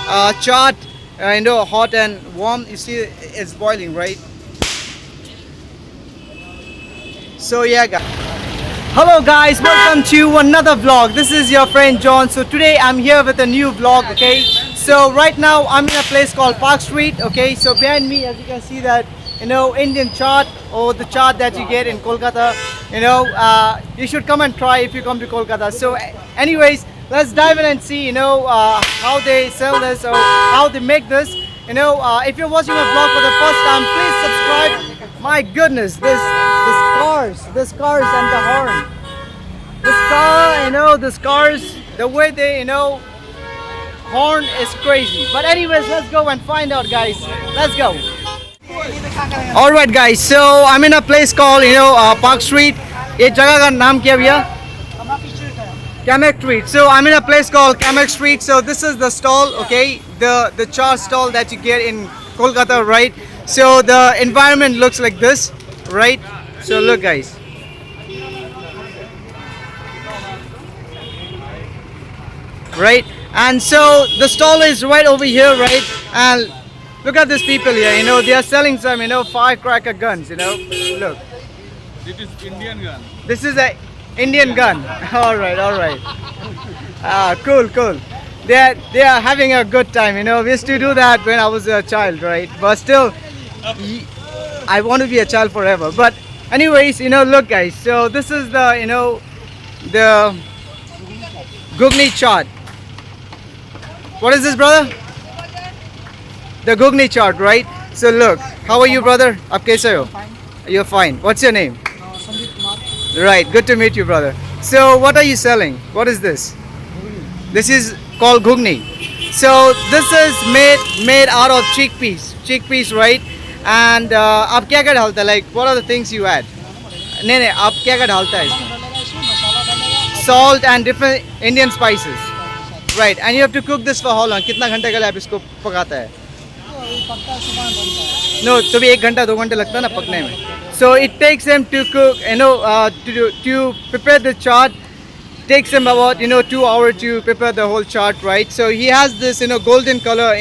chaat, hot and warm. You see, it's boiling, right? So yeah, guys. Hello guys, welcome to another vlog. This is your friend John. So today I'm here with a new vlog. Okay, so right now I'm in a place called Park Street. Okay, so behind me, as you can see, that Indian chaat, or the chaat that you get in Kolkata. You should come and try if you come to Kolkata. So anyways, let's dive in and see how they sell this or how they make this. If you're watching a vlog for the first time, please subscribe. My goodness, this cars and the horn. This cars, the way they horn is crazy. But anyways, let's go and find out, guys. Let's go. All right, guys. So I'm in a place called Park Street. ये जगह का नाम क्या भैया? Kamak Street. So I'm in a place called Kamak Street. So this is the stall, okay? The chaat stall that you get in Kolkata, right? So the environment looks like this, right? So look, guys. Right? And so the stall is right over here, right? And look at these people here, they are selling some, firecracker guns, Look. It is Indian gun. This is a Indian gun. All right. Cool. They are having a good time. We used to do that when I was a child, right? But still, I want to be a child forever. But anyways, look, guys. So this is the the Gugni chaat. What is this, brother? The Gugni chaat, right? So look, how are you, brother? Aap kaise ho? You're fine. What's your name? Right, good to meet you, brother. So what are you selling? What is this? This is called Gugni. So this is made out of chickpeas, right? And आप क्या क्या डालता है? Like, what are the things you add? नहीं, आप क्या क्या डालता है इसमें? Salt and different Indian spices. Right, and you have to cook this for how long? कितना घंटे के लिए आप इसको पकाता है? No, तो भी 1 घंटा 2 घंटे लगता है ना पकने में. So it takes them to cook, to prepare the chaat. Takes him about 2 hours to prepare the whole chaat, right? So he has this golden color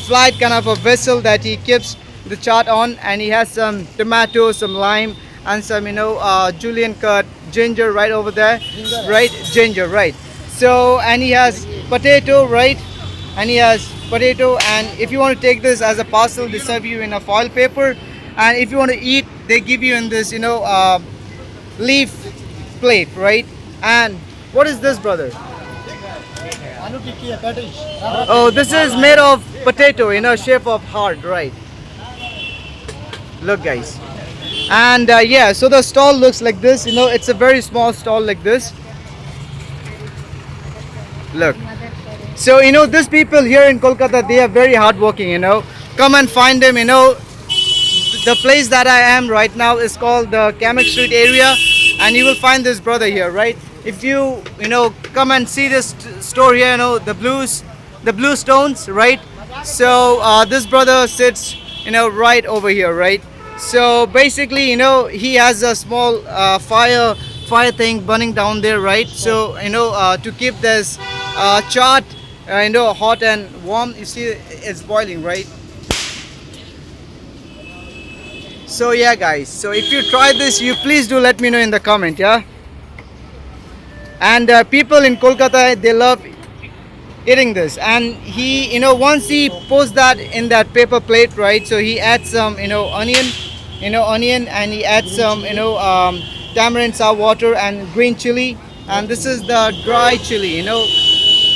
flat kind of a vessel that he keeps the chaat on, and he has some tomato, some lime, and some julienne cut ginger right over there, right? Ginger, right? So, and he has potato, right? And he has potato, and if you want to take this as a parcel, they serve you in a foil paper. And if you want to eat, they give you in this leaf plate, right? And what is this, brother? Oh, this is made of potato, shape of heart, right? Look, guys. And yeah, so the stall looks like this. It's a very small stall like this. Look. So these people here in Kolkata, they are very hardworking. Come and find them. The place that I am right now is called the Kamak Street area, and you will find this brother here, right? If you come and see this store here, the blue stones, right? So this brother sits right over here, right? So basically he has a small fire thing burning down there, right? So to keep this chaat hot and warm. You see, it's boiling, right? So yeah, guys, so if you try this, you please do let me know in the comment, yeah? And people in Kolkata, they love eating this. And he, once he posts that in that paper plate, right? So he adds some, onion, and he adds some, tamarind sour water and green chili. And this is the dry chili,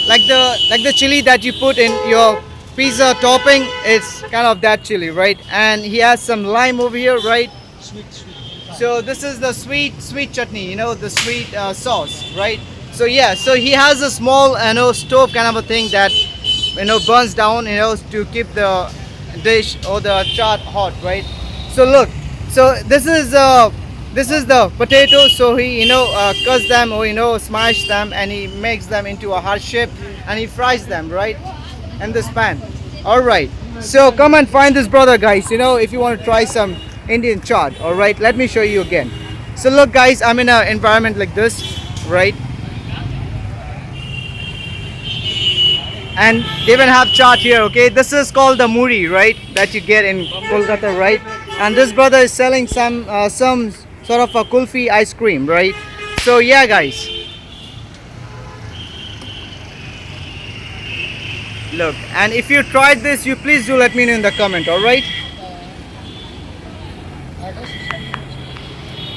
like the chili that you put in your pizza topping. It's kind of that chili, right? And he has some lime over here, right? Sweet. So this is the sweet chutney, the sweet sauce, right? So yeah, so he has a small stove kind of a thing that burns down to keep the dish or the chaat hot, right? So look, so this is the potato. So he cuts them or smash them, and he makes them into a heart shape, and he fries them, right, in this pan. All right, so come and find this brother, guys, if you want to try some Indian chaat. All right, let me show you again. So look, guys, I'm in an environment like this, right? and they even have chaat here. Okay, this is called the muri, right? That you get in Kolkata, right? And this brother is selling some sort of a kulfi ice cream, right? So yeah, guys. Look, and if you tried this, you please do let me know in the comment. All right?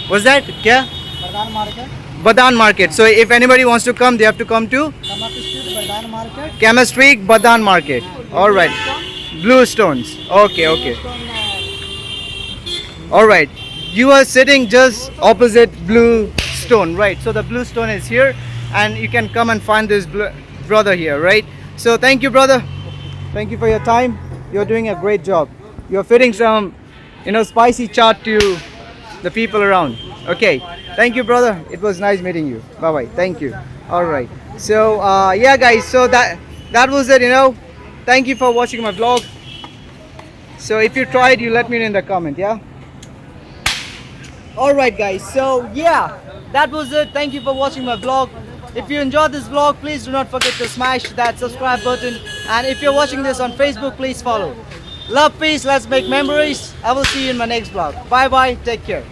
Was that? Yeah. Bardhan Market, Badan Market. So if anybody wants to come, they have to come to Kamak Street, Bardhan Market. Chemistry Badan Market. All right. Blue Stones. Okay, okay. All right. You are sitting just opposite Blue Stone, right? So the Blue Stone is here, and you can come and find this brother here, right? So thank you, brother. Thank you for your time. You're doing a great job. You're fitting some, spicy chaat to the people around. Okay. Thank you, brother. It was nice meeting you. Bye bye. Thank you. All right. So yeah, guys. So that was it. Thank you for watching my vlog. So if you tried, you let me know in the comment. Yeah. All right, guys. So yeah, that was it. Thank you for watching my vlog. If you enjoyed this vlog, please do not forget to smash that subscribe button. And if you're watching this on Facebook, please follow. Love, peace. Let's make memories. I will see you in my next vlog. Bye bye. Take care.